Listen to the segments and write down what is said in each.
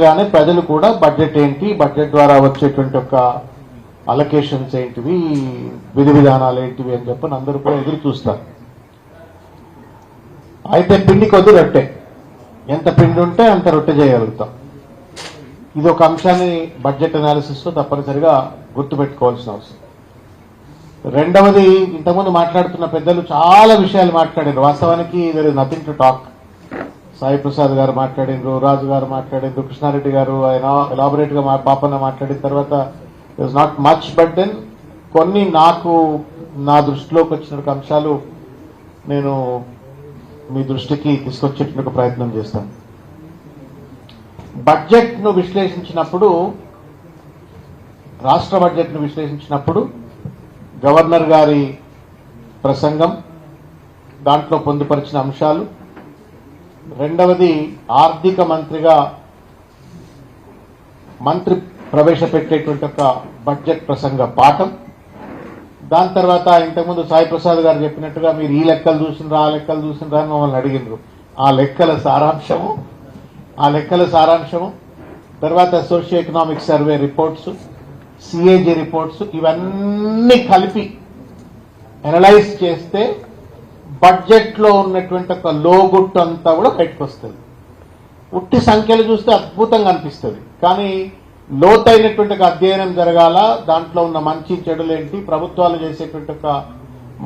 కానీ ప్రజలు కూడా బడ్జెట్ ఏంటి, బడ్జెట్ ద్వారా వచ్చేటువంటి ఒక అలొకేషన్స్ ఏంటివి, విధి విధానాలు ఏంటివి అని చెప్పని అందరూ కూడా ఎదురు చూస్తారు. అయితే పిండి కొద్ది రొట్టె, ఎంత పిండి ఉంటే అంత రొట్టె చేయగలుగుతాం. ఇది ఒక అంశాన్ని బడ్జెట్ అనాలిసిస్ లో తప్పనిసరిగా గుర్తుపెట్టుకోవాల్సిన అవసరం. రెండవది, ఇంతకుముందు మాట్లాడుతున్న పెద్దలు చాలా విషయాలు మాట్లాడారు. వాస్తవానికి there is nothing to talk. Sai Prasad గారు మాట్లాడినారు, రాజు గారు మాట్లాడినారు, కృష్ణారెడ్డి గారు ఆయన ఎలాబొరేట్ గా పాపన్న మాట్లాడిన తర్వాత is not much. But then కొన్ని నా దృష్టిలోకి వచ్చిన అంశాలు నేను మీ దృష్టికి తీసుకొచ్చేటువంటి ప్రయత్నం చేస్తాను. బడ్జెట్ ను విశ్లేషించినప్పుడు, రాష్ట్ర బడ్జెట్ ను విశ్లేషించినప్పుడు గవర్నర్ గారి ప్రసంగం, దాంట్లో పొందుపరిచిన అంశాలు, రెండవది ఆర్థిక మంత్రిగా మంత్రి ప్రవేశపెట్టేటువంటి ఒక బడ్జెట్ ప్రసంగ పాఠం, దాని తర్వాత ఇంతకుముందు సాయి ప్రసాద్ గారు చెప్పినట్టుగా మీరు ఈ లెక్కలు చూసినరా, ఆ లెక్కలు చూసినరా అని మమ్మల్ని అడిగినారు. ఆ లెక్కల సారాంశము, తర్వాత socio economic survey reports, CAG reports, ఇవన్నీ కలిపి అనలైజ్ చేస్తే బడ్జెట్ లో ఉన్నటువంటి ఒక లోగుట్టు అంతా కూడా బయటకు వస్తుంది. ఉట్టి సంఖ్యలు చూస్తే అద్భుతంగా అనిపిస్తుంది, కానీ లోతైనటువంటి ఒక అధ్యయనం జరగాల. దాంట్లో ఉన్న మంచి చెడులేంటి, ప్రభుత్వాలు చేసేటువంటి ఒక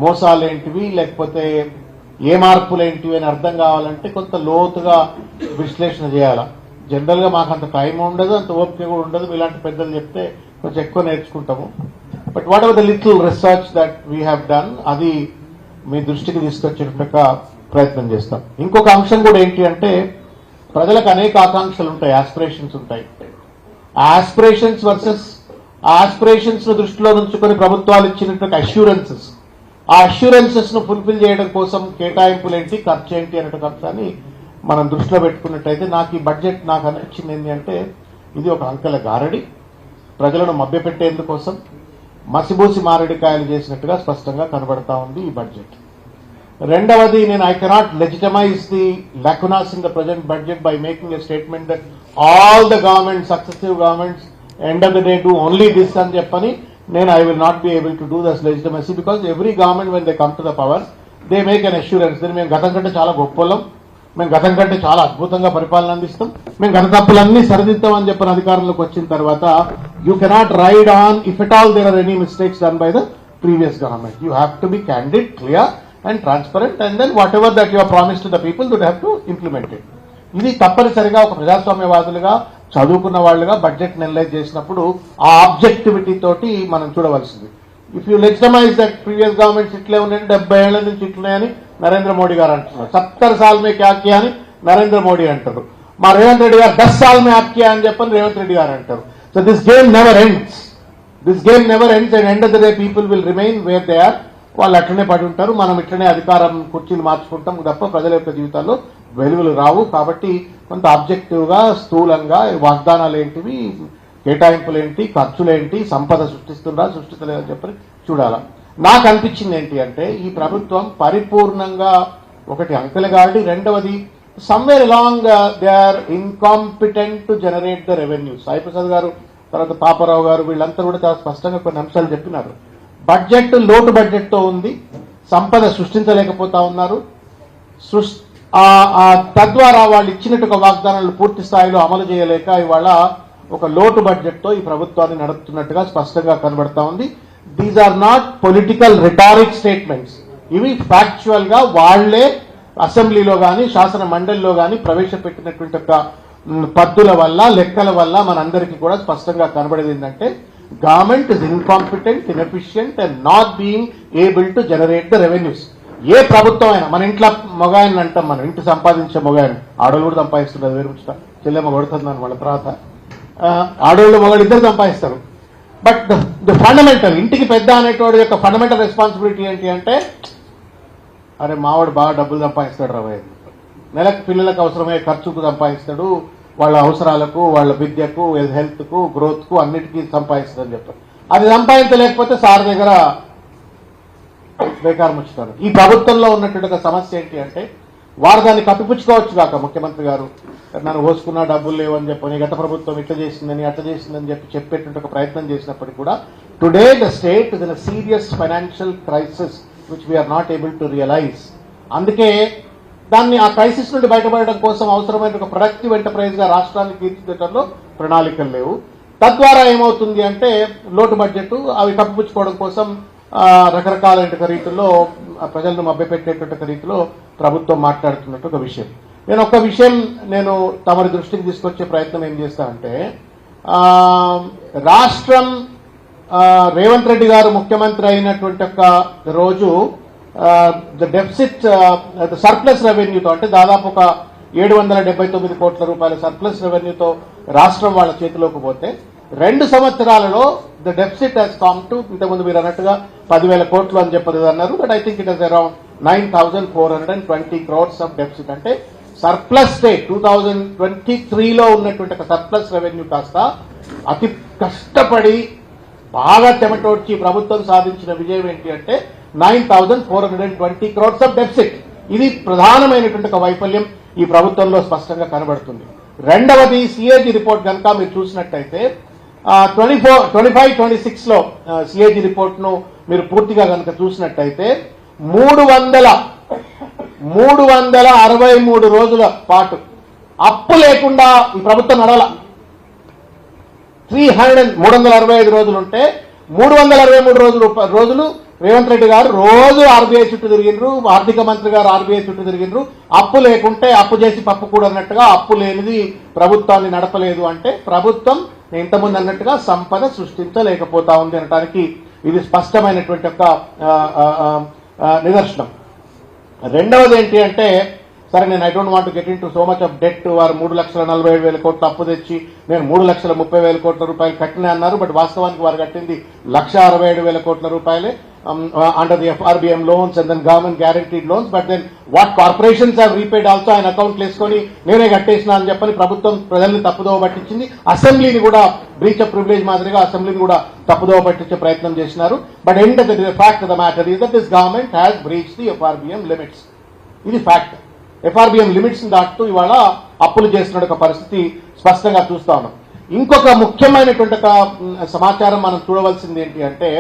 మోసాలేంటివి, లేకపోతే ఏ మార్పులేంటివి అని అర్థం కావాలంటే కొంత లోతుగా విశ్లేషణ చేయాల. జనరల్ గా మాకు అంత టైం ఉండదు, అంత ఓపిక కూడా ఉండదు. ఇలాంటి పెద్దలు చెప్తే కొంచెం ఎక్కువ నేర్చుకుంటాము. But whatever the little research that we have done, అది మీ దృష్టికి తీసుకొచ్చేట ప్రయత్నం చేస్తాం. ఇంకొక అంశం కూడా ఏంటి అంటే, ప్రజలకు అనేక ఆకాంక్షలు ఉంటాయి, ఆస్పిరేషన్స్ ఉంటాయి. ఆస్పిరేషన్స్ వర్సెస్ ఆస్పిరేషన్స్ ను దృష్టిలో ఉంచుకొని ప్రభుత్వాలు ఇచ్చినటువంటి అష్యూరెన్సెస్, ఆ అష్యూరెన్సెస్ ను ఫుల్ఫిల్ చేయడం కోసం కేటాయింపులు ఏంటి, ఖర్చు ఏంటి అనే అంశాన్ని మనం దృష్టిలో పెట్టుకున్నట్టయితే ఈ బడ్జెట్ నాకు అనిపించింది ఏంటి అంటే, ఇది ఒక అంకెల గారడి, ప్రజలను మభ్యపెట్టేందుకోసం మసిబూసి మారేడుకాయలు చేసినట్టుగా స్పష్టంగా కనబడతా ఉంది ఈ బడ్జెట్. రెండవది, నేను I cannot legitimise the lacunas in the present budget by making a statement that all the governments, successive governments, end of the day do only this అని చెప్పని నేను I will not be able to do this legitimacy, because every government when they come to the power they make an assurance that మేము గతం కంటే చాలా గొప్పలం, మేము గతం కంటే చాలా అద్భుతంగా పరిపాలన అందిస్తాం, మేము గత తప్పులన్నీ సరిదిద్దాం అని చెప్పిన అధికారంలోకి వచ్చిన తర్వాత you cannot ride on if at all there are any mistakes done by the previous government. You have to be candid, clear and transparent, and then whatever that you have promised to the people, you have to implement it. ఇది తప్పనిసరిగా ఒక ప్రజాస్వామ్యవాదులుగా, చదువుకున్న వాళ్ళుగా budget analyse చేసినప్పుడు ఆ objectivity తోటి మనం చూడవలసింది. If you legitimise that previous governments ఇట్లే ఉన్నాయని, 70 ఏళ్ల నుంచి ఇట్లున్నాయని నరేంద్ర మోడీ గారు అంటున్నారు. 70 साल में क्या किया అని నరేంద్ర మోడీ అంటారు. మా రేవంత్ రెడ్డి గారు 10 साल में आप किया అని చెప్పని రేవంత్ రెడ్డి గారు అంటారు. So this game never ends, and end of the day people will remain where they are. వాళ్ళు అట్లనే పడి ఉంటారు, మనం ఇట్లనే అధికారం కుర్చీలు మార్చుకుంటాం తప్ప ప్రజల యొక్క జీవితాల్లో వెలుగులు రావు. కాబట్టి కొంత ఆబ్జెక్టివ్ గా, స్థూలంగా వాగ్దానాలు ఏంటివి, కేటాయింపులు ఏంటి, ఖర్చులేంటి, సంపద సృష్టిస్తలేదని చెప్పి చూడాలా. నాకు అనిపించింది ఏంటి అంటే, ఈ ప్రభుత్వం పరిపూర్ణంగా ఒకటి అంకెలగాడి, రెండవది somewhere along they are incompetent to generate the revenue. Sai Prasad గారు, తర్వాత పాపారావు గారు, వీళ్ళంతా కూడా చాలా స్పష్టంగా కొన్ని అంశాలు చెప్పినారు. బడ్జెట్ లోటు బడ్జెట్ తో ఉంది, సంపద సృష్టించలేకపోతా ఉన్నారు, తద్వారా వాళ్ళు ఇచ్చినట్టు వాగ్దానాలు పూర్తి స్థాయిలో అమలు చేయలేక ఇవాళ ఒక లోటు బడ్జెట్ తో ఈ ప్రభుత్వాన్ని నడుపుతున్నట్టుగా స్పష్టంగా కనబడతా ఉంది. These are not political rhetoric statements, ఇవి ఫ్యాక్చువల్ గా వాళ్లే అసెంబ్లీలో గాని శాసన మండలిలో గాని ప్రవేశపెట్టినటువంటి ఒక పద్ధతుల వల్ల, లెక్కల వల్ల మనందరికీ కూడా స్పష్టంగా కనబడేది ఏంటంటే, government is incompetent, inefficient and not being able to generate the revenues. ఏ ప్రభుత్వం అయినా, మన ఇంట్లో మొగాయని అంటాం, మనం ఇంటి సంపాదించే మొగాయని, ఆడోళ్ళు కూడా సంపాదిస్తున్నారు, వేరు చెల్లెమ్మ కొడుతుందని వాళ్ళ తర్వాత ఆడోళ్ళు మొగాడు ఇద్దరు సంపాదిస్తారు. బట్ ద ఫండమెంటల్, ఇంటికి పెద్ద అనేటోడి యొక్క ఫండమెంటల్ రెస్పాన్సిబిలిటీ ఏంటి అంటే, అరే మావాడు బాగా డబ్బులు సంపాదిస్తాడు రా, నెలకు పిల్లలకు అవసరమయ్యే ఖర్చుకు సంపాదిస్తాడు, వాళ్ళ అవసరాలకు, వాళ్ళ విద్యకు, హెల్త్ కు, గ్రోత్ కు అన్నిటికీ సంపాదిస్తుందని చెప్పారు. అది సంపాదించలేకపోతే సార్ దగ్గర బేకారం వచ్చుతారు. ఈ ప్రభుత్వంలో ఉన్నటువంటి సమస్య ఏంటి అంటే, వారు దాన్ని కప్పిపుచ్చుకోవచ్చు కాక ముఖ్యమంత్రి గారు నన్ను పోసుకున్న డబ్బులు లేవని చెప్పని గత ప్రభుత్వం ఇట్లా చేసిందని అట్లా చేసిందని చెప్పేటువంటి ఒక ప్రయత్నం చేసినప్పటికీ కూడా today the state is in a serious financial crisis which we are not able to realise. అందుకే దాన్ని ఆ క్రైసిస్ నుండి బయటపడడం కోసం అవసరమైన ఒక ప్రొడక్టివ్ ఎంటర్ప్రైజ్ గా రాష్ట్రాన్ని తీర్చిదిద్దడంలో ప్రణాళికలు లేవు. తద్వారా ఏమవుతుంది అంటే లోటు బడ్జెట్ అవి కప్పిపుచ్చుకోవడం కోసం రకరకాల రీతిలో ప్రజలను మభ్యపెట్టేటువంటి రీతిలో ప్రభుత్వం మాట్లాడుతున్నట్టు ఒక విషయం. నేను ఒక విషయం తమరి దృష్టికి తీసుకొచ్చే ప్రయత్నం ఏం చేస్తానంటే రాష్ట్రం రేవంత్ రెడ్డి గారు ముఖ్యమంత్రి అయినటువంటి ఒక రోజు డెఫిసిట్ సర్ప్లస్ రెవెన్యూతో అంటే దాదాపు ఒక 779 కోట్ల రూపాయల సర్ప్లస్ రెవెన్యూతో రాష్ట్రం వాళ్ళ చేతిలోకి పోతే 2 సంవత్సరాలలో the deficit has come to ఇంతకుముందు మీరు అన్నట్టుగా 10,000 కోట్లు అని చెప్పేది అన్నారు. But I think it is around 9,420 crores of deficit. అంటే సర్ప్లస్ స్టేట్ 2023లో ఉన్నటువంటి ఒక సర్ప్లస్ రెవెన్యూ కాస్త అతి కష్టపడి బాగా చెమటోడ్చి ప్రభుత్వం సాధించిన విజయం ఏంటి అంటే 9,420 crores ఆఫ్ డెఫిసిట్. ఇది ప్రధానమైనటువంటి ఒక వైఫల్యం ఈ ప్రభుత్వంలో స్పష్టంగా కనబడుతుంది. రెండవది సిఏజీ రిపోర్ట్ కనుక మీరు చూసినట్టయితే 25-26 లో సిఏజీ రిపోర్ట్ ను మీరు పూర్తిగా కనుక చూసినట్టయితే 363 రోజుల పాటు అప్పు లేకుండా ఈ ప్రభుత్వం నడవల. 365 రోజులు ఉంటే 323 రోజులు రేవంత్ రెడ్డి గారు రోజు ఆర్బీఐ చుట్టూ తిరిగిండ్రు, ఆర్థిక మంత్రి గారు ఆర్బీఐ చుట్టూ తిరిగిండ్రు. అప్పు లేకుంటే అప్పు చేసి పప్పు కూడా అన్నట్టుగా అప్పు లేనిది ప్రభుత్వాన్ని నడపలేదు. అంటే ప్రభుత్వం ఇంతకుముందు అన్నట్టుగా సంపద సృష్టించలేకపోతా ఉంది అనడానికి ఇది స్పష్టమైనటువంటి ఒక నిదర్శనం. రెండవది ఏంటి అంటే సరే నేను I don't want get in to so much of debt. వారు 3,47,000 కోట్లు అప్పు తెచ్చి నేను 3,30,000 కోట్ల రూపాయలు కట్టినా అన్నారు. బట్ వాస్తవానికి వారు కట్టింది 1,67,000 కోట్ల రూపాయలే under the FRBM loans and then government guaranteed loans. But then what corporations have repaid also ఆయన అకౌంట్లు వేసుకొని నేనే కట్టేసినా అని చెప్పని ప్రభుత్వం ప్రజల్ని తప్పుదోవ పట్టించింది. అసెంబ్లీని కూడా బ్రీచ్ ఆఫ్ ప్రివిలేజ్ మాదిరిగా అసెంబ్లీని కూడా తప్పుదోవ పట్టించే ప్రయత్నం చేసినారు. But end the fact of the matter is that this government has breached the FRBM limits. ఇది ఫ్యాక్ట్. FRBM లిమిట్స్ దాటుతూ ఇవాళ అప్పులు చేస్తున్న ఒక పరిస్థితి స్పష్టంగా చూస్తా ఉన్నాం. ఇంకొక ముఖ్యమైనటువంటి ఒక సమాచారం మనం చూడవలసింది ఏంటి అంటే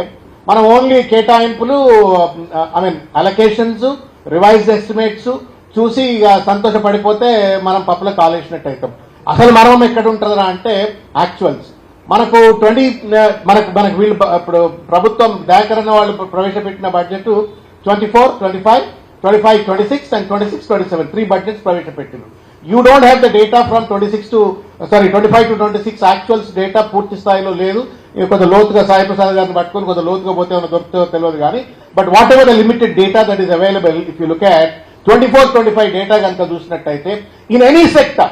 మనం ఓన్లీ కేటాయింపులు అలొకేషన్స్ రివైజ్డ్ ఎస్టిమేట్స్ చూసి ఇక సంతోషపడిపోతే మనం పప్పులో కాలేసినట్టు అవుతాం. అసలు మర్మం ఎక్కడ ఉంటుందా అంటే యాక్చువల్స్ మనకు మనకు వీళ్ళు ఇప్పుడు ప్రభుత్వం దయాకరణ వాళ్ళు ప్రవేశపెట్టిన బడ్జెట్ 24, 25, 26 and 26-27 3 బడ్జెట్స్ ప్రవేశపెట్టింది. You don't have the data from 25 to 26 actuals data పూర్తి స్థాయిలో లేదు. కొంత లోతుగా సాయి ప్రసాద్ గారిని పట్టుకొని కొంత లోతుగా పోతే ఏమైనా దొరుకుతుందో తెలియదు కానీ but whatever the limited data that is available if you look at 24-25 data కనుక చూసినట్టయితే in any sector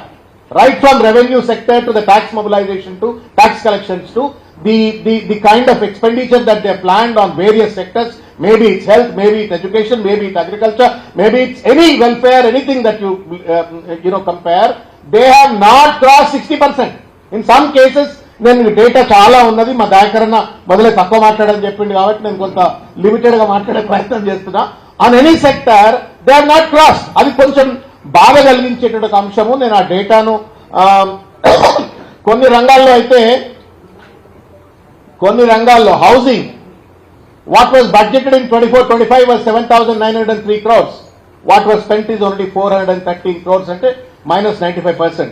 right from revenue sector to the tax mobilisation to tax collections to the kind of expenditure that they have planned on various sectors, maybe it's health, maybe it's education, maybe it's agriculture, maybe it's any welfare, anything that you compare, they have not crossed 60%. In some cases నేను data చాలా ఉన్నది మా దయాకరణ మొదలై తక్కువ మాట్లాడని చెప్పింది కాబట్టి నేను కొంత లిమిటెడ్ గా మాట్లాడే ప్రయత్నం చేస్తున్నా. On any sector they are not cross. అది కొంచెం బాధ కలిగించేటువంటి అంశము. నేను ఆ డేటాను కొన్ని రంగాల్లో housing what was budgeted in 24-25 was 7,903 crores. What was spent is only 413 crores అంటే -95%.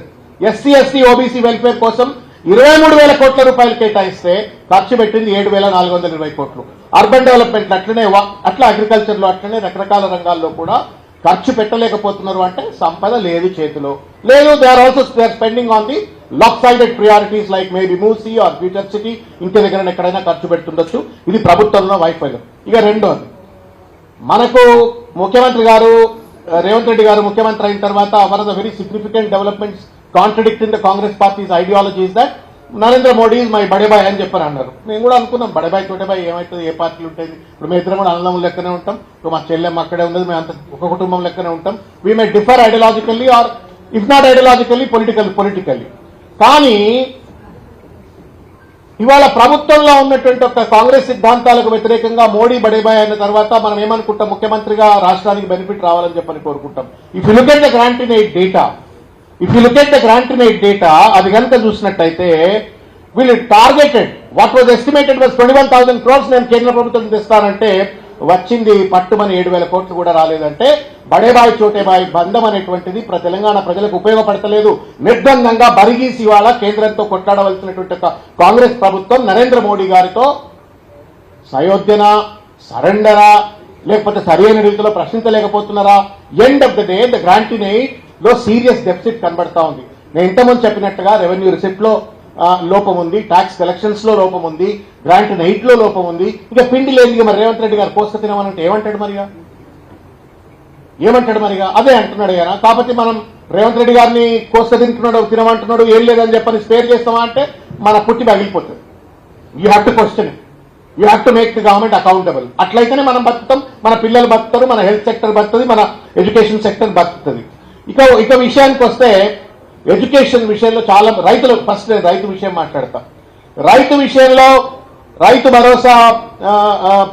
ఎస్సీ ఎస్టీ ఓబీసీ వెల్ఫేర్ కోసం 23,000 కోట్ల రూపాయలు కేటాయిస్తే ఖర్చు పెట్టింది 7,420 కోట్లు. అర్బన్ డెవలప్మెంట్ అట్లనే అట్లా అగ్రికల్చర్ లో అట్లనే రకరకాల రంగాల్లో కూడా ఖర్చు పెట్టలేకపోతున్నారు. అంటే సంపద లేదు చేతిలో లేదు. They are also spending on the lopsided priorities like maybe Musi or future city ఇంటి దగ్గర ఎక్కడైనా ఖర్చు పెడుతుండొచ్చు. ఇది ప్రభుత్వంలో వైఫల్యం. ఇక రెండోది మనకు ముఖ్యమంత్రి గారు రేవంత్ రెడ్డి గారు ముఖ్యమంత్రి అయిన తర్వాత one of the very significant developments contradicting the Congress party's ideology is that Narendra Modi is my బడేబాయ్ అని చెప్పని అన్నారు. మేము కూడా అనుకున్నాం బడేబాయ్ తోటేబాయ్ ఏమవుతుంది, ఏ పార్టీలు ఉంటాయి. ఇప్పుడు మేము ఇద్దరం కూడా అన్నదమ్ములు లెక్కనే ఉంటాం. ఇప్పుడు మా చెల్లెమ్మ అక్కడే ఉన్నది, మేము అంత ఒక కుటుంబం లెక్కనే ఉంటాం. We may differ ideologically or if not ideologically politically. కానీ ఇవాళ ప్రభుత్వంలో ఉన్నటువంటి ఒక కాంగ్రెస్ సిద్ధాంతాలకు వ్యతిరేకంగా మోడీ బడేబాయ్ అయిన తర్వాత మనం ఏమనుకుంటాం, ముఖ్యమంత్రిగా రాష్ట్రానికి బెనిఫిట్ రావాలని చెప్పని కోరుకుంటాం. If you look at the grant in aid data అది కనుక చూసినట్టయితే వీళ్ళు targeted what was estimated was 21,000 crores నేను కేంద్ర ప్రభుత్వం తెస్తానంటే వచ్చింది పట్టుమని 7,000 కోట్లు కూడా రాలేదంటే బడేబాయ్ చోటేబాయ్ బంధం అనేటువంటిది తెలంగాణ ప్రజలకు ఉపయోగపడతలేదు. నిర్బంధంగా బరిగీసి ఇవాళ కేంద్రంతో కొట్లాడవలసినటువంటి కాంగ్రెస్ ప్రభుత్వం నరేంద్ర మోడీ గారితో సయోధ్యనా, సరెండరా, లేకపోతే సరైన రీతిలో ప్రశ్నించలేకపోతున్నారా? End of the day the grant in aid లో సీరియస్ డెఫిసిట్ కనబడతా ఉంది. నేను ఇంతకుముందు చెప్పినట్టుగా రెవెన్యూ రిసిప్ట్ లో లోపం ఉంది, ట్యాక్స్ కలెక్షన్స్ లో లోపం ఉంది, గ్రాంట్ ఇన్ ఎయిడ్ లో లోపం ఉంది. ఇక పిండి లేదు. మరి రేవంత్ రెడ్డి గారు కోస్త తినమనంటే ఏమంటాడు మరిగా అదే అంటున్నాడు కదా. కాబట్టి మనం రేవంత్ రెడ్డి గారిని కోస్త తినమంటున్నాడు ఏం లేదని చెప్పని స్పేర్ చేస్తామా అంటే మన పుట్టి పగిలిపోతుంది. You have to question it, you have to make the government accountable. అట్లయితేనే మనం బతుకుతాం, మన పిల్లలు బతుకుతారు, మన హెల్త్ సెక్టర్ బతుకుతుంది, మన ఎడ్యుకేషన్ సెక్టర్ బతుకుతుంది. ఇక విషయానికి వస్తే ఎడ్యుకేషన్ విషయంలో చాలా రైతులు ఫస్ట్ నేను రైతు విషయం మాట్లాడతాం. రైతు విషయంలో రైతు భరోసా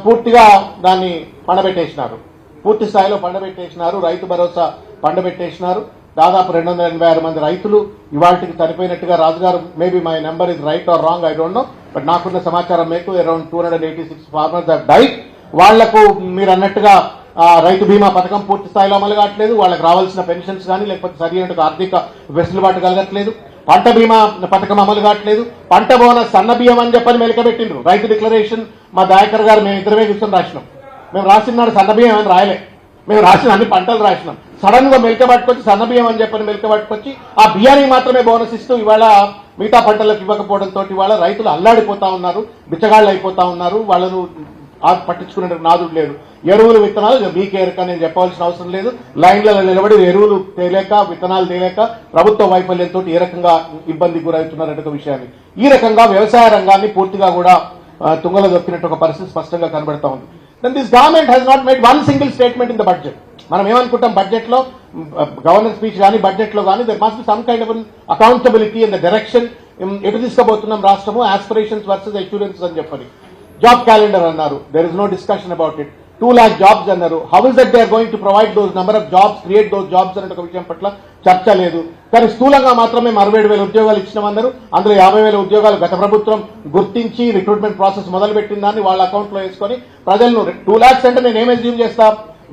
పూర్తిగా దాన్ని పండబెట్టేసినారు, పూర్తి స్థాయిలో పండబెట్టేసినారు. రైతు భరోసా పండబెట్టేసినారు. దాదాపు 286 మంది రైతులు ఇవాళకి చనిపోయినట్టుగా రాజుగారు, maybe my number is right are wrong I don't know, but నాకున్న సమాచారం మేరకు అరౌండ్ 286 ఫార్మర్స్ ఆర్ డైడ్. వాళ్లకు మీరు అన్నట్టుగా రైతు బీమా పథకం పూర్తి స్థాయిలో అమలు కావట్లేదు, వాళ్ళకి రావాల్సిన పెన్షన్స్ కానీ లేకపోతే సరైన ఆర్థిక వెసులుబాటు కలగట్లేదు, పంట బీమా పథకం అమలు కావట్లేదు, పంట బోనస్ సన్న బియ్యం అని చెప్పని మెలకబెట్టిండ్రు. రైతు డిక్లరేషన్ మా దయాకర్ గారు మేము ఇద్దరమే కూర్చొని రాసినాం. మేము రాసినాడు సన్న బియ్యం అని రాయలే, మేము రాసిన అన్ని పంటలు రాసినాం. సడన్ గా మెలక పట్టుకొచ్చి సన్న బియ్యం అని చెప్పని మెలక పట్టుకొచ్చి ఆ బియ్యానికి మాత్రమే బోనస్ ఇస్తూ ఇవాళ మిగతా పంటలకు ఇవ్వకపోవడంతో ఇవాళ రైతులు అల్లాడిపోతా ఉన్నారు, బిచ్చగాళ్ళు అయిపోతా ఉన్నారు. వాళ్ళను పట్టించుకునే నాదుడు లేడు. ఎరువులు విత్తనాలు మీకే ఎరక నేను చెప్పవలసిన అవసరం లేదు. లైన్లలో నిలబడి ఎరువులు తేలేక విత్తనాలు తేలేక ప్రభుత్వ వైఫల్యంతో ఏ రకంగా ఇబ్బంది గురవుతున్నారనే ఒక విషయాన్ని, ఈ రకంగా వ్యవసాయ రంగాన్ని పూర్తిగా కూడా తుంగలో దొక్కినట్టు ఒక పరిస్థితి స్పష్టంగా కనబడతా ఉంది. Then this government has not made one single statement in the budget. మనం ఏమనుకుంటాం బడ్జెట్ లో, గవర్నర్ స్పీచ్ కానీ బడ్జెట్ లో కానీ there must be some kind of accountability in the direction ఎటు తీసుకుపోతున్నాం రాష్ట్రము, ఆస్పిరేషన్స్ వర్సెస్ అష్యూరెన్స్ అని చెప్పని. జాబ్ క్యాలెండర్ అన్నారు, there is no discussion about it. 2 lakh jobs అన్నారు. How is that they are going to provide those number of jobs, create those jobs అనే ఒక విషయం పట్ల చర్చ లేదు. కానీ స్థూలంగా మాత్రమే 67,000 ఉద్యోగాలు ఇచ్చినామన్నారు. అందులో 50,000 ఉద్యోగాలు గత ప్రభుత్వం గుర్తించి రిక్రూట్మెంట్ ప్రాసెస్ మొదలుపెట్టిన దాన్ని వాళ్ళ అకౌంట్ లో వేసుకొని ప్రజలను 2 lakhs అంటే నేను ఏం అజ్యూమ్ చేస్తా,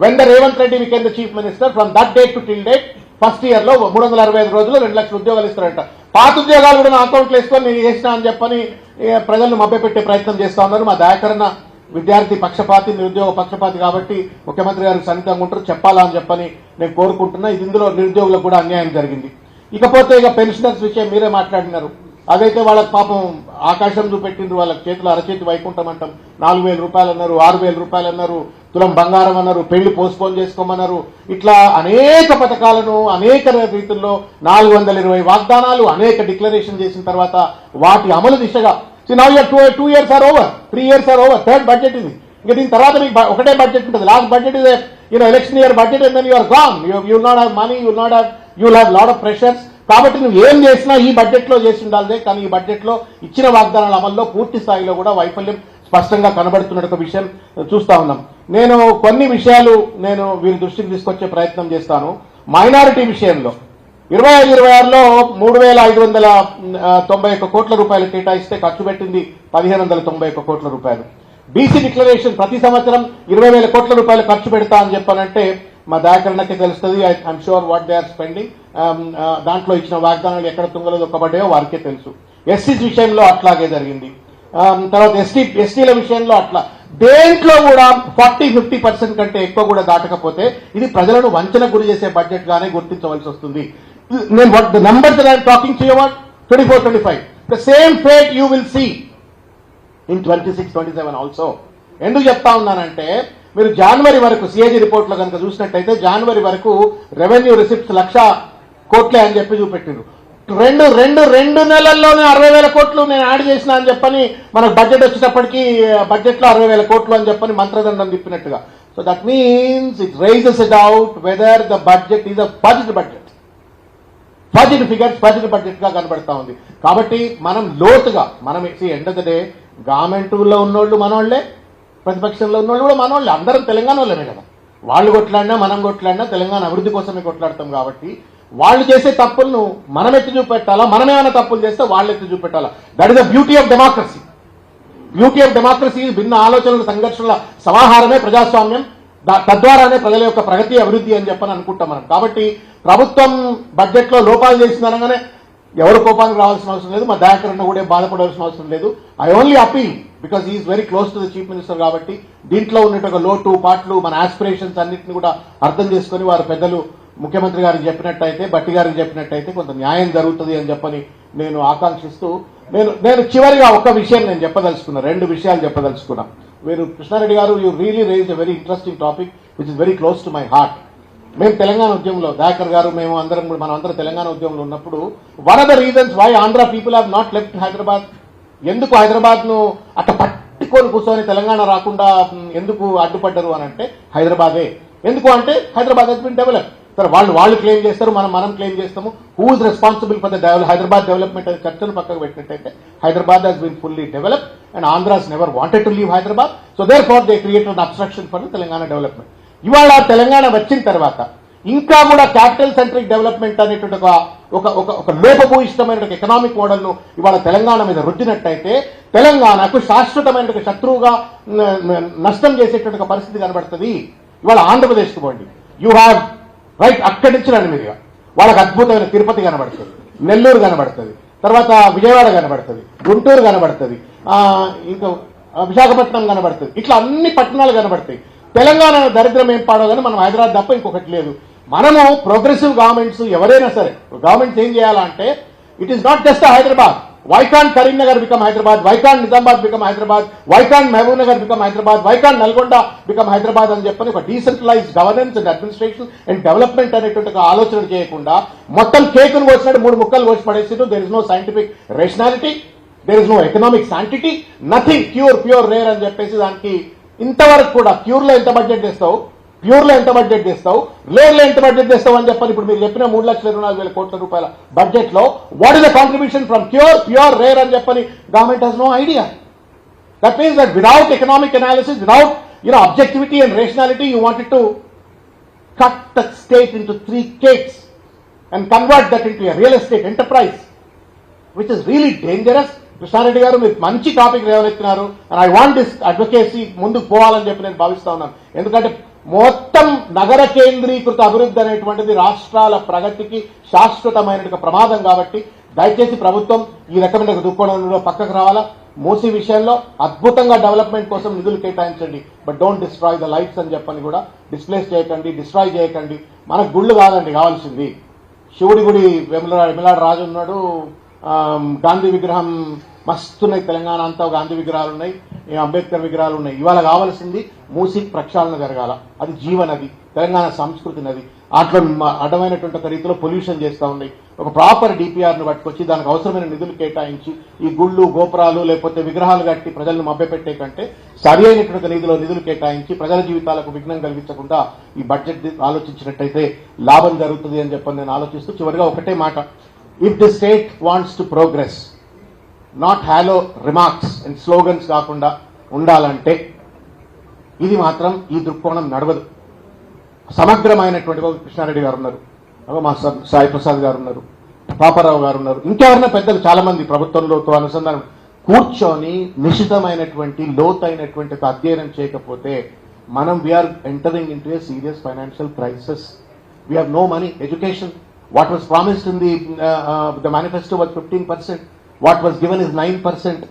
when the Revanth Reddy became the chief minister from that date to till date first year లో 365 రోజుల్లో 2 లక్షల ఉద్యోగాలు ఇస్తారంట. పాత ఉద్యోగాలు కూడా నా అకౌంట్లో వేసుకొని నేను చేసినా అని చెప్పని ప్రజలను మభ్యపెట్టే ప్రయత్నం చేస్తా ఉన్నారు. మా దయాకరణ విద్యార్థి పక్షపాతి, నిరుద్యోగ పక్షపాతి కాబట్టి ముఖ్యమంత్రి గారికి సన్నిహితంగా ఉంటారు, చెప్పాలా అని చెప్పని నేను కోరుకుంటున్నా. ఇది ఇందులో నిరుద్యోగులకు కూడా అన్యాయం జరిగింది. ఇకపోతే పెన్షనర్స్ విషయం మీరే మాట్లాడినారు. అదైతే వాళ్ళకి పాపం ఆకాశం చూపెట్టిండ్రు, వాళ్ళకి చేతులు అరచేతి వైకుంఠం అంటాం. 4,000 రూపాయలు అన్నారు, 6,000 రూపాయలు అన్నారు, తులం బంగారం అన్నారు, పెళ్లి పోస్ట్పోన్ చేసుకోమన్నారు. ఇట్లా అనేక పథకాలను అనేక రీతుల్లో 420 వాగ్దానాలు అనేక డిక్లరేషన్ చేసిన తర్వాత వాటి అమలు దిశగా now your 2 years are over, 3 years are over, third budget ఇది. ఇంకా దీని తర్వాత మీకు ఒకటే బడ్జెట్ ఉంటుంది. Last budget is election year budget and then you are gone. You will not have money, you will have lot of pressures. కాబట్టి నువ్వు ఏం చేసినా ఈ బడ్జెట్ లో చేసి ఉండాలి. కానీ ఈ బడ్జెట్ లో ఇచ్చిన వాగ్దానాల అమల్లో పూర్తి స్థాయిలో కూడా వైఫల్యం స్పష్టంగా కనబడుతున్న విషయం చూస్తా ఉన్నాం. నేను కొన్ని విషయాలు వీరి దృష్టికి తీసుకొచ్చే ప్రయత్నం చేస్తాను. మైనారిటీ విషయంలో 25-26లో 3,591 కోట్ల రూపాయలు కేటాయిస్తే ఖర్చు పెట్టింది 1,591 కోట్ల రూపాయలు. బీసీ డిక్లరేషన్ ప్రతి సంవత్సరం 20,000 కోట్ల రూపాయలు ఖర్చు పెడతా అని చెప్పనంటే మా దాకరణకే తెలుస్తుంది. I'm sure what they are spending. దాంట్లో ఇచ్చిన వాగ్దానాలు ఎక్కడ తుంగలో దొక్కబడ్డాయో వారికే తెలుసు. ఎస్సీస్ విషయంలో అట్లాగే జరిగింది. తర్వాత ఎస్టీల విషయంలో అట్లా దేంట్లో కూడా 40-50% కంటే ఎక్కువ కూడా దాటకపోతే ఇది ప్రజలను వంచన గురి చేసే బడ్జెట్ గానే గుర్తించవలసి వస్తుంది. నేను what the numbers that I am talking to you about 24-25 the same fate you will see in 26-27 also. ఎందుకు చెప్తా ఉన్నానంటే మీరు జనవరి వరకు సిఏజీ రిపోర్ట్ లో కనుక చూసినట్టయితే జనవరి వరకు రెవెన్యూ రిసిప్ట్స్ 1,00,000 కోట్లే అని చెప్పి చూపెట్టిండ్రు. రెండు నెలల్లోనే 60,000 కోట్లు నేను యాడ్ చేసిన అని చెప్పని మనకు బడ్జెట్ వచ్చేటప్పటికి బడ్జెట్ లో 60,000 కోట్లు అని చెప్పని మంత్రదండం తిప్పినట్టుగా. So that means it raises it out whether the budget is a budget. Positive figures, positive budget గా కనబడతా ఉంది. కాబట్టి మనం లోతుగా మనం ఎండ్ ఆఫ్ ద డే గవర్నమెంట్లో ఉన్నోళ్ళు మనోళ్లే, ప్రతిపక్షంలో ఉన్నోళ్ళు కూడా మనోళ్ళే, అందరం తెలంగాణ వాళ్ళమే కదా. వాళ్ళు కొట్లాడినా మనం కొట్లాడినా తెలంగాణ అభివృద్ధి కోసమే కొట్లాడతాం. కాబట్టి వాళ్ళు చేసే తప్పులను మనం ఎత్తి చూపెట్టాలా, మనమేమైనా తప్పులు చేస్తే వాళ్ళు ఎత్తి చూపెట్టాలా. That is the beauty of democracy. Beauty of democracy భిన్న ఆలోచనల సంఘర్షణల సమాహారమే ప్రజాస్వామ్యం. తద్వారానే ప్రజల యొక్క ప్రగతి, అభివృద్ధి అని చెప్పని అనుకుంటాం మనం. కాబట్టి ప్రభుత్వం బడ్జెట్ లో లోపాలు చేసిందనగానే ఎవరు కోపానికి రావాల్సిన అవసరం లేదు, మా దయాకర్ అన్న కూడా బాధపడాల్సిన అవసరం లేదు. I only appeal because is very close to the chief minister. కాబట్టి దీంట్లో ఉన్నట్టు లోటు పాట్లు, మన ఆస్పిరేషన్స్ అన్నింటినీ కూడా అర్థం చేసుకుని వారు పెద్దలు ముఖ్యమంత్రి గారికి చెప్పినట్టయితే, బట్టి గారికి చెప్పినట్టయితే కొంత న్యాయం జరుగుతుంది అని చెప్పని నేను ఆకాంక్షిస్తూ నేను చివరిగా ఒక విషయం నేను చెప్పదలుచుకున్నా, 2 విషయాలు చెప్పదలుచుకున్నా. మీరు కృష్ణారెడ్డి గారు, you really raise a very interesting topic which is very close to my heart. మేము తెలంగాణ ఉద్యమంలో, దయాకర్ గారు మనం అందరం తెలంగాణ ఉద్యమంలో ఉన్నప్పుడు one of the reasons why Andhra people have not left Hyderabad, ఎందుకు హైదరాబాద్ ను అట్ట పట్టుకొని కూర్చొని తెలంగాణ రాకుండా ఎందుకు అడ్డుపడ్డరు అని అంటే హైదరాబాదే. ఎందుకు అంటే హైదరాబాద్ హెస్ బిన్ డెవలప్. సరే వాళ్ళు క్లెయిమ్ చేస్తారు, మనం క్లెయిమ్ చేస్తాము. Who is responsible for the Hyderabad development అనే చర్చను పక్కకు పెట్టినట్టయితే Hyderabad has been fully develop and Andhras never wanted to leave Hyderabad. So there far they created obstruction for Telangana development. ఇవాళ తెలంగాణ వచ్చిన తర్వాత ఇంకా కూడా క్యాపిటల్ సెంట్రిక్ డెవలప్మెంట్ అనేటువంటి ఒక లోపభూయిష్టమైన ఎకనామిక్ మోడల్ ను ఇవాళ తెలంగాణ మీద రుద్దినట్టయితే తెలంగాణకు శాశ్వతమైన శత్రువుగా నష్టం చేసేటువంటి పరిస్థితి కనబడుతుంది. ఇవాళ ఆంధ్రప్రదేశ్కి పోండి, యూ హ్యావ్ రైట్, అక్కడి నుంచి రండి మీరుగా, వాళ్ళకి అద్భుతమైన తిరుపతి కనబడుతుంది, నెల్లూరు కనబడుతుంది, తర్వాత విజయవాడ కనబడుతుంది, గుంటూరు కనబడుతుంది, ఇంకా విశాఖపట్నం కనబడుతుంది. ఇట్లా అన్ని పట్టణాలు కనబడతాయి. తెలంగాణ దరిద్రం ఏం పాడో కానీ మనం హైదరాబాద్ తప్ప ఇంకొకటి లేదు. మనము ప్రోగ్రెసివ్ గవర్నమెంట్స్ ఎవరైనా సరే గవర్నమెంట్స్ ఏం చేయాలంటే it is not just Hyderabad. Why can't Karimnagar become Hyderabad, why can't Nizamabad become Hyderabad, why can't Mahabub Nagar become Hyderabad, why can't Nalgonda become Hyderabad అని చెప్పని ఒక decentralised governance and administration and development అనేటువంటి ఆలోచన చేయకుండా మొత్తం కేకును కోసినట్టు 3 ముక్కలు కోసి పడేసినట్టు. There is no scientific rationality, there is no economic sanctity, nothing, pure rare అని చెప్పేసి దానికి ఇంతవరకు కూడా ప్యూర్లో ఎంత బడ్జెట్ చేస్తావు, ప్యూర్లో ఎంత బడ్జెట్ చేస్తావు, రేర్లో ఎంత బడ్జెట్ చేస్తావు అని చెప్పని ఇప్పుడు మీరు చెప్పిన 3,24,000 కోట్ల రూపాయల బడ్జెట్ లో what is the contribution from pure rare అని చెప్పని government has no idea. That means that without economic analysis, without objectivity and rationality, you wanted to cut the state into 3 cakes and convert that into a real estate enterprise, which is really dangerous. Krishna Reddy garu మీరు మంచి topic లేవనెత్తినారు. And I want this advocacy ముందుకు పోవాలని చెప్పి నేను భావిస్తా ఉన్నాను. ఎందుకంటే మొత్తం నగర కేంద్రీకృత అభివృద్ధి అనేటువంటిది రాష్ట్రాల ప్రగతికి శాశ్వతమైన ప్రమాదం. కాబట్టి దయచేసి ప్రభుత్వం ఈ రకమైన దృక్కోణంలో పక్కకు రావాలా. మూసీ విషయంలో అద్భుతంగా డెవలప్మెంట్ కోసం నిధులు కేటాయించండి, but don't destroy the lifes అని చెప్పని కూడా డిస్ప్లేస్ చేయకండి, డిస్ట్రాయ్ చేయకండి. మనకు గుళ్ళు కాదండి కావాల్సింది, శివుడి గుడి వెమిలాడ రాజు ఉన్నాడు, గాంధీ విగ్రహం మస్తున్నాయి, తెలంగాణ అంతా గాంధీ విగ్రహాలు ఉన్నాయి, అంబేద్కర్ విగ్రహాలు ఉన్నాయి. ఇవాళ కావాల్సింది మూసీ ప్రక్షాళన జరగాల. అది జీవనది, తెలంగాణ సంస్కృతి నది. అట్లా అడ్డమైనటువంటి ఒక రీతిలో పొల్యూషన్ చేస్తూ ఉన్నాయి. ఒక ప్రాపర్ డిపిఆర్ను పట్టుకొచ్చి దానికి అవసరమైన నిధులు కేటాయించి ఈ గుళ్ళు గోపురాలు లేకపోతే విగ్రహాలు కట్టి ప్రజలను మభ్యపెట్టే కంటే సరి అయినటువంటి రీతిలో నిధులు కేటాయించి ప్రజల జీవితాలకు విఘ్నం కలిగించకుండా ఈ బడ్జెట్ ఆలోచించినట్టయితే లాభం జరుగుతుంది అని చెప్పని నేను ఆలోచిస్తూ చివరిగా ఒకటే మాట, if the state wants to progress, not hello remarks and slogans కాకుండా ఉండాలంటే ఇది మాత్రం ఈ దృక్కోణం నడవదు. సమగ్రమైనటువంటి కృష్ణారెడ్డి గారు ఉన్నారు, మా సాయి ప్రసాద్ గారు ఉన్నారు, పాపారావు గారు ఉన్నారు, ఇంకెవరైనా పెద్దలు చాలా మంది ప్రభుత్వంలో అనుసంధానం కూర్చొని నిశితమైనటువంటి లోతైనటువంటి అధ్యయనం చేయకపోతే మనం we're entering into a serious financial crisis. We have no money. Education, what was promised in the manifesto was 15%, what was given is 9%.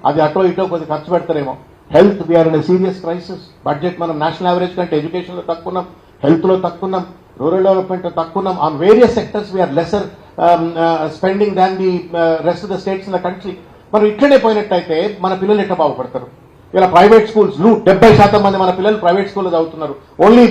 అది అటో ఇటో కొద్దిగా ఖర్చు పెడతారేమో. Health, we're in serious crisis. Budget మనం నేషనల్ యావరేజ్ కంటే education లో తక్కున్నాం, హెల్త్ లో తక్కున్నాం, రూరల్ డెవలప్మెంట్ లో తక్కున్నాం. On various sectors we're lesser spending than the rest of the states in the country. మనం ఇట్లనే పోయినట్టయితే మన పిల్లలు ఎట్లా బాగుపడతారు? ఇలా ప్రైవేట్ స్కూల్స్ 70% మంది మన పిల్లలు ప్రైవేట్ స్కూల్లో చదువుతున్నారు. ఓన్లీ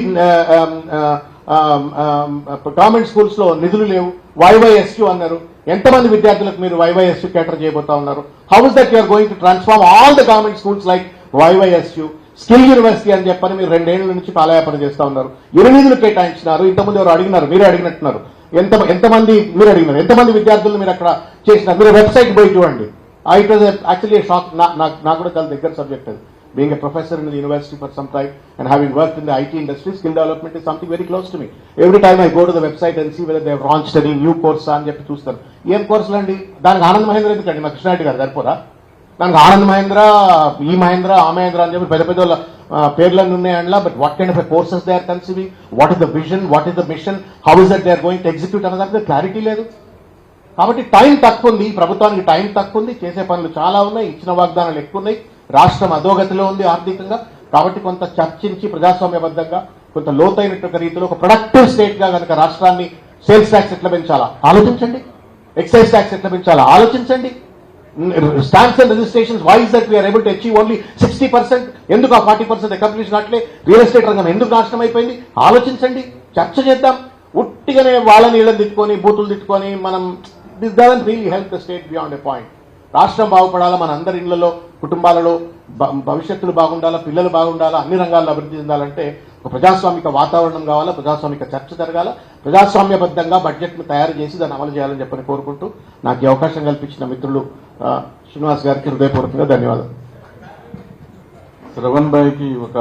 గవర్నమెంట్ స్కూల్స్ లో నిధులు లేవు. YYSU అన్నారు. ఎంతమంది విద్యార్థులకు మీరు YYSU కేటర్ చేయబోతా ఉన్నారు? How is that you're going to transform all the government schools like YYSU? Skill university అని చెప్పని మీరు 2 ఏళ్ల నుంచి కాలయాపన చేస్తా ఉన్నారు. ఎన్ని నిధులు కేటాయించినారు? ఇంతకుముందు ఎవరు అడిగినారు, మీరే అడిగినట్టున్నారు. ఎంతమంది మీరు అడిగినారు, ఎంతమంది విద్యార్థులు మీరు అక్కడ చేసినారు, మీరు వెబ్సైట్ పోయి చూడండి. It was actually shock. నాకు కూడా చాలా దగ్గర సబ్జెక్ట్ అది. Being a professor in the university for some time and having worked in the IT industry, skill development is something very close to me. Every time I go to the website and see whether they have launched any new course అని చెప్పి చూస్తాను. ఏం కోర్సులు అండి? దానికి ఆనంద్ మహేంద్ర ఎందుకండి? మా కృష్ణారెడ్డి గారు సరిపోరా? దానికి ఆనంద్ మహేంద్ర, ఈ మహేంద్ర, ఆ మహేంద్ర అని చెప్పి పెద్ద పెద్ద పేర్లన్నీ ఉన్నాయండ్లా. But what kind of courses they are conceiving, what is the vision, what is the mission, how is that they are going to execute అనే దానికి క్లారిటీ లేదు. కాబట్టి టైం తక్కువ ఉంది, ప్రభుత్వానికి టైం తక్కువ ఉంది, చేసే పనులు చాలా ఉన్నాయి, ఇచ్చిన వాగ్దానాలు ఎక్కువ ఉన్నాయి, రాష్ట్రం అధోగతిలో ఉంది ఆర్థికంగా. కాబట్టి కొంత చర్చించి ప్రజాస్వామ్యబద్ధంగా కొంత లోతైనటువంటి రీతిలో ఒక ప్రొడక్టివ్ స్టేట్ గా కనుక రాష్ట్రాన్ని సేల్స్ ట్యాక్స్ ఎట్లా పెంచాలా ఆలోచించండి, ఎక్సైజ్ ట్యాక్స్ ఎట్లా పెంచాలా ఆలోచించండి, stamps and registrations why is that we're able to achieve only 60%, ఎందుకు ఆ 40% అకంప్లిష్ కావట్లే, రియల్ ఎస్టేట్ రంగం ఎందుకు నాశనం అయిపోయింది ఆలోచించండి, చర్చ చేద్దాం. ఉట్టిగానే వాళ్ళని ఇళ్ళని తిట్టుకొని బూతులు తిట్టుకొని మనం this doesn't really help the state beyond a point. రాష్ట్రం బాగుపడాలా, మన అందరి ఇళ్లలో కుటుంబాలలో భవిష్యత్తులు బాగుండాలా, పిల్లలు బాగుండాలా, అన్ని రంగాల్లో అభివృద్ధి చెందాలంటే ఒక ప్రజాస్వామిక వాతావరణం కావాలా, ప్రజాస్వామిక చర్చ జరగాల, ప్రజాస్వామ్యబద్ధంగా బడ్జెట్ను తయారు చేసి దాన్ని అమలు చేయాలని చెప్పని కోరుకుంటూ నాకు ఈ అవకాశం కల్పించిన మిత్రులు శ్రీనివాస్ గారికి హృదయపూర్వకంగా ధన్యవాదాలు. శ్రవణ్ భాయ్కి ఒక